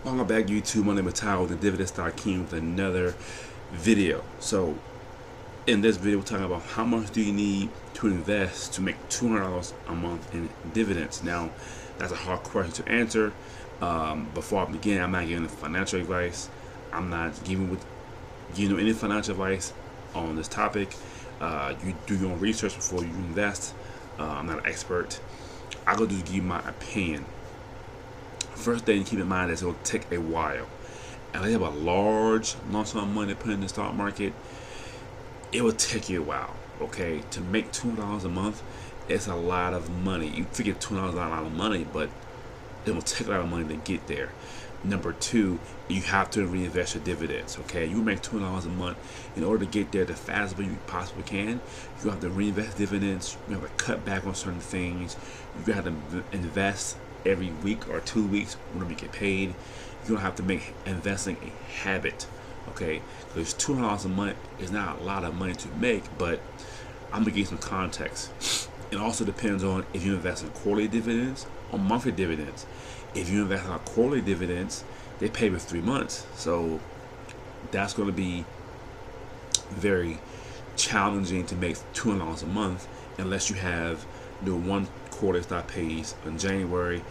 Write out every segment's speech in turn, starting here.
Welcome back, YouTube. My name is Tyler with the Dividend Stock King with another video. So, in this video, we're talking about how much do you need to invest to make $200 a month in dividends. Now, that's a hard question to answer. Before I begin, I'm not giving financial advice. I'm not giving any financial advice on this topic. You do your own research before you invest. I'm not an expert. I go just give you my opinion. First thing to keep in mind is it will take a while. And if you have a large lump sum of money to put in the stock market, it will take you a while. Okay, to make $200 a month, it's a lot of money. You figure $200 is not a lot of money, but it will take a lot of money to get there. Number two, you have to reinvest your dividends. Okay, you make $200 a month. In order to get there the fastest way you possibly can, you have to reinvest dividends. You have to cut back on certain things. You have to invest every week or 2 weeks when you get paid. You don't have to make investing a habit. Okay, because $200 a month is not a lot of money to make, but I'm gonna give you some context. It also depends on if you invest in quarterly dividends or monthly dividends. If you invest in quarterly dividends, they pay with 3 months, so that's going to be very challenging to make $200 a month unless you have one quarter that pays in January,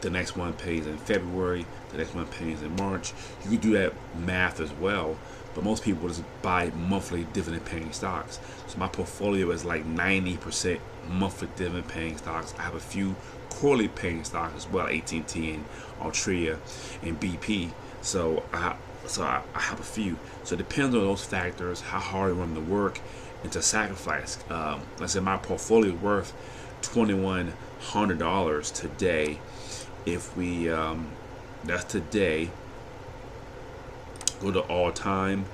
the next one pays in February, the next one pays in March. You can do that math as well, but most people just buy monthly dividend paying stocks. So my portfolio is like 90% monthly dividend paying stocks. I have a few quarterly paying stocks as well, AT&T and Altria and BP. So I have a few. So it depends on those factors, how hard you want to work and to sacrifice. Let's say my portfolio is worth $2,100 today. If we that's today, go to all time,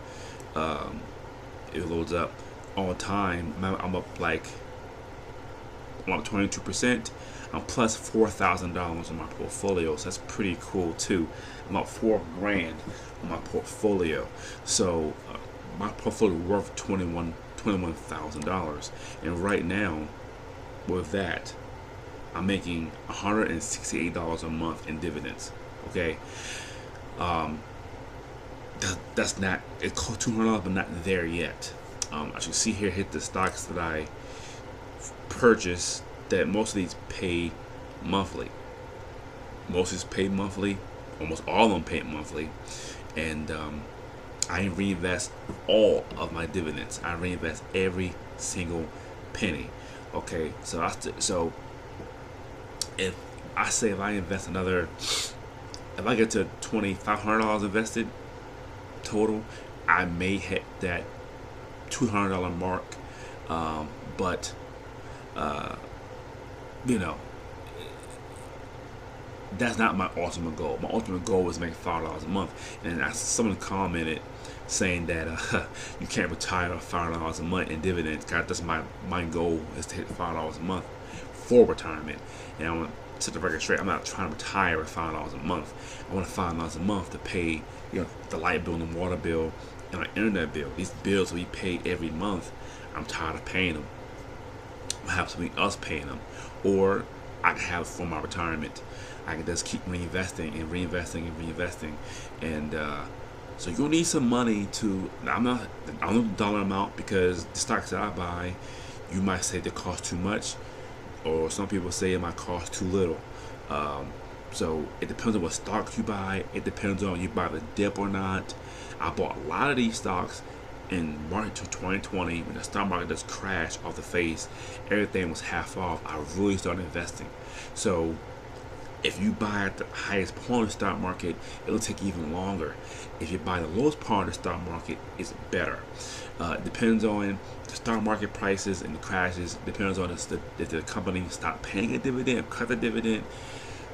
it loads up all time. I'm up like 22%. I'm plus $4,000 on my portfolio, so that's pretty cool too. I'm up $4 grand on my portfolio, so my portfolio worth $21,000, and right now with that I'm making $168 a month in dividends. Okay, that's not, it costs $200, but not there yet. As you see here, hit the stocks that I purchased, that most of these pay monthly. Most of these pay monthly, almost all of them pay monthly, and I reinvest all of my dividends. I reinvest every single penny. Okay, so if I invest another, if I get to $2,500 invested total, I may hit that $200 mark, but you know, that's not my ultimate goal. My ultimate goal is to make $5 a month, and someone commented saying that you can't retire $5 a month in dividends. God, that's my goal, is to hit $5 a month for retirement. And I want to set the record straight. I'm not trying to retire with $5 a month. I want $5 a month to pay, the light bill and the water bill and my internet bill. These bills we pay every month, I'm tired of paying them. I have something else paying them, or I can have for my retirement. I can just keep reinvesting and reinvesting and reinvesting, and so you'll need some money to. I don't know the dollar amount, because the stocks that I buy, you might say they cost too much, or some people say it might cost too little. So it depends on what stocks you buy. It depends on you buy the dip or not. I bought a lot of these stocks in March of 2020 when the stock market just crashed off the face. Everything was half off. I really started investing. So if you buy at the highest point of the stock market, it'll take even longer. If you buy the lowest part of the stock market, it's better. It depends on the stock market prices and the crashes. It depends on if the company stop paying a dividend, cut the dividend.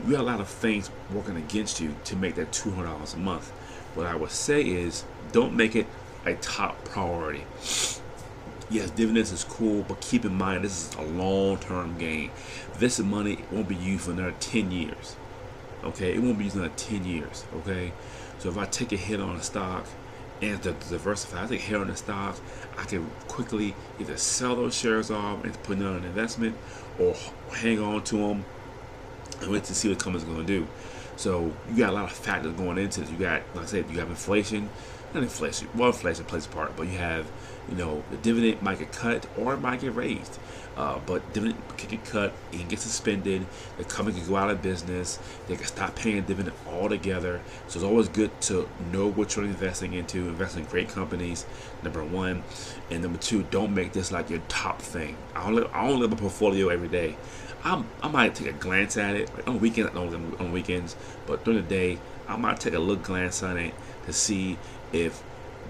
You have a lot of things working against you to make that $200 a month. What I would say is, don't make it a top priority. Yes, dividends is cool, but keep in mind this is a long-term gain. This money won't be used for another 10 years. Okay, it won't be used for another 10 years. Okay, so if I take a hit on a stock and to diversify, I take a hit on the stock, I can quickly either sell those shares off and put them in an investment, or hang on to them and wait to see what the company's going to do. So you got a lot of factors going into this. You got, like I said, you have inflation. Not inflation. Well, inflation plays a part, but you have, the dividend might get cut or it might get raised. But dividend can get cut, it can get suspended, the company can go out of business, they can stop paying dividend altogether. So it's always good to know what you're investing into, invest in great companies, number one. And number two, don't make this like your top thing. I don't live a portfolio every day. I might take a glance at it on weekends. I don't live on weekends, but during the day, I might take a look glance on it to see if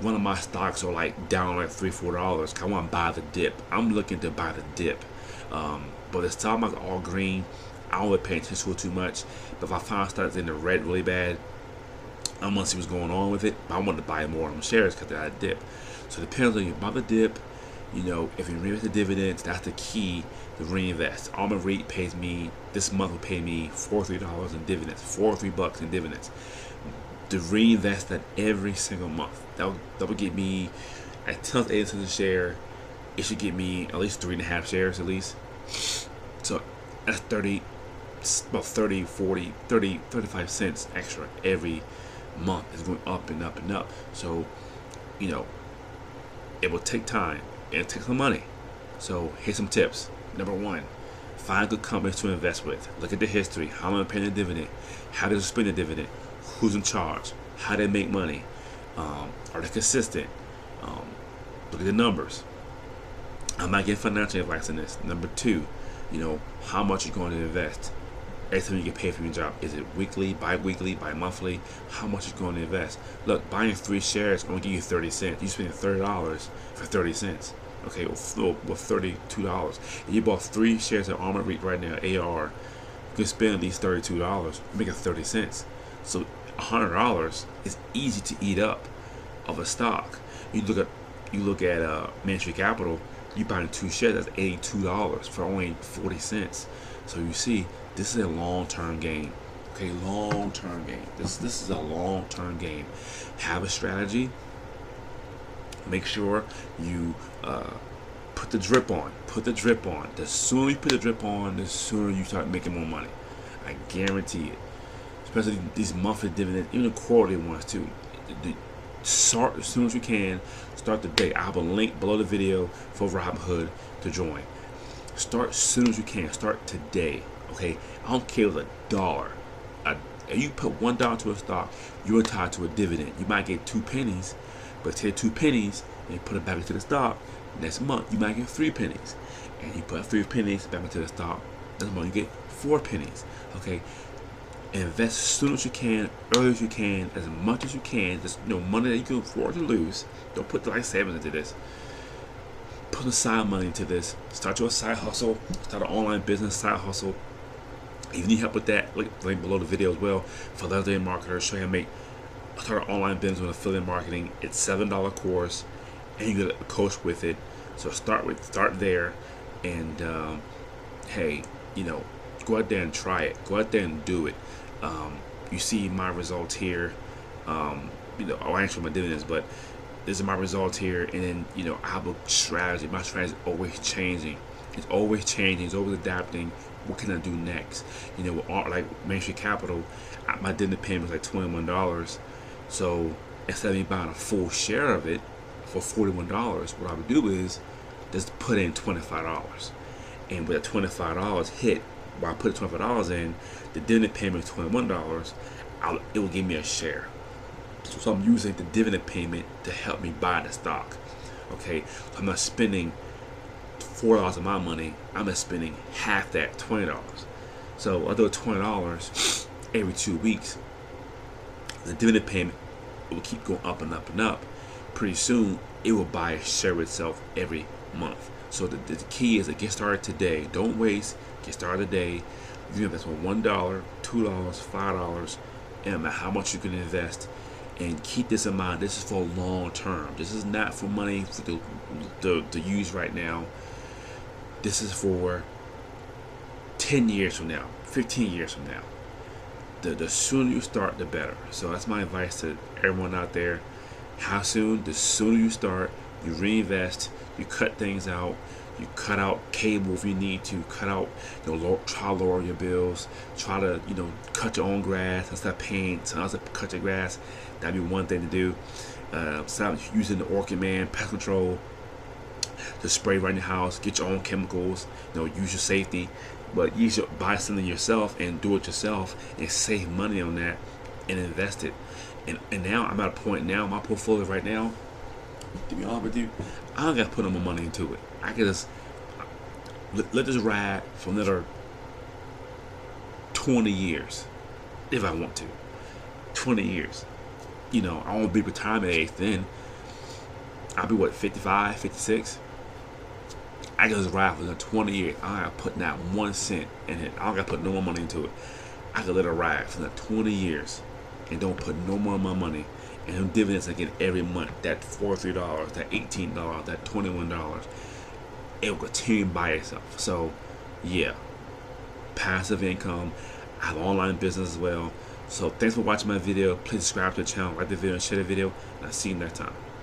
one of my stocks are like down like $3-4. I want to buy the dip. I'm looking to buy the dip. But the stock market all green, I don't really pay attention to it too much. But if I find a stock that's in the red really bad, I'm gonna see what's going on with it. But I want to buy more of them shares because they got a dip. So it depends on you buy the dip. If you reinvest the dividends, that's the key to reinvest. Almond REIT pays me this month will pay me $43 in dividends, $43 in dividends. To reinvest that every single month. That would get me at 8 cents a share. It should get me at least 3.5 shares at least. So that's 30, about 30, 40, 30, 35 cents extra every month. It's going up and up and up. So, it will take time and it takes some money. So here's some tips. Number one, find good companies to invest with. Look at the history. How long they paying the dividend? How they spend the dividend? Who's in charge? How they make money? Are they consistent? Look at the numbers. I'm not getting financial advice on this. Number two, how much you're going to invest. Every time you get paid for your job, is it weekly, bi-weekly, bi-monthly? How much you're going to invest? Look, buying 3 shares only give you 30 cents. You spend $30 for 30 cents. Okay, well $32. If you bought 3 shares of Armor REIT right now, AR, you can spend at least $32, making 30 cents. So $100 is easy to eat up of a stock. You look at Main Street Capital. You buy 2 shares, that's $82 for only 40 cents. So you see, this is a long-term game. Okay, long-term game. This is a long-term game. Have a strategy. Make sure you put the drip on. Put the drip on. The sooner you put the drip on, the sooner you start making more money. I guarantee it. Especially these monthly dividends, even the quarterly ones too. Start as soon as you can. Start the day. I have a link below the video for Robinhood to join. Start as soon as you can. Start today. Okay, I don't care if it's $1. If you put $1 to a stock, you're entitled to a dividend. You might get 2 pennies, but take 2 pennies and you put it back into the stock. Next month, you might get 3 pennies, and you put 3 pennies back into the stock. Next month, you get 4 pennies. Okay. Invest as soon as you can, early as you can, as much as you can. Just money that you can afford to lose. Don't put like savings into this. Put aside money into this. Start your side hustle. Start an online business side hustle. If you need help with that, link below the video as well. For legendary marketers, show you how to start an online business with affiliate marketing. It's $7 course, and you get a coach with it. So start there, and hey, go out there and try it. Go out there and do it. You see my results here. I'll answer my dividends, but this is my results here. And then, I have a strategy. My strategy is always changing. It's always changing. It's always adapting. What can I do next? Like Main Street Capital, my dividend payment was like $21. So instead of me buying a full share of it for $41, what I would do is just put in $25. And with that $25 hit, while I put $25 in, the dividend payment is $21. It will give me a share. So I'm using the dividend payment to help me buy the stock. Okay, so I'm not spending $4 of my money. I'm not spending half that, $20. So I do $20 every 2 weeks. The dividend payment will keep going up and up and up. Pretty soon, it will buy a share of itself every month. So the key is to get started today. Don't waste. Get started today. You can invest with $1, $2, $5, and no matter how much you can invest. And keep this in mind. This is for long term. This is not for money to use right now. This is for 10 years from now, 15 years from now. The sooner you start, the better. So that's my advice to everyone out there. How soon? The sooner you start, you reinvest, you cut things out, You cut out cable if you need to. Cut out, try to lower your bills. Try to, cut your own grass instead of paying someone else to cut your grass. That'd be one thing to do. Stop using the Orchid Man pest control to spray around your house. Get your own chemicals. Use your safety, but you should buy something yourself and do it yourself and save money on that and invest it. And now I'm at a point now, my portfolio right now, to be honest with you, I don't got to put no more money into it. I can just let this ride for another 20 years if I want to. 20 years. I won't be retirement age then. I'll be 55, 56. I can just ride for another 20 years. I ain't put not 1 cent in it. I don't got to put no more money into it. I can let it ride for another 20 years and don't put no more of my money. And them dividends I get every month, that $43, that $18, that $21, it will continue by itself. So, yeah, passive income. I have an online business as well. So, thanks for watching my video. Please subscribe to the channel, like the video, and share the video. And I'll see you next time.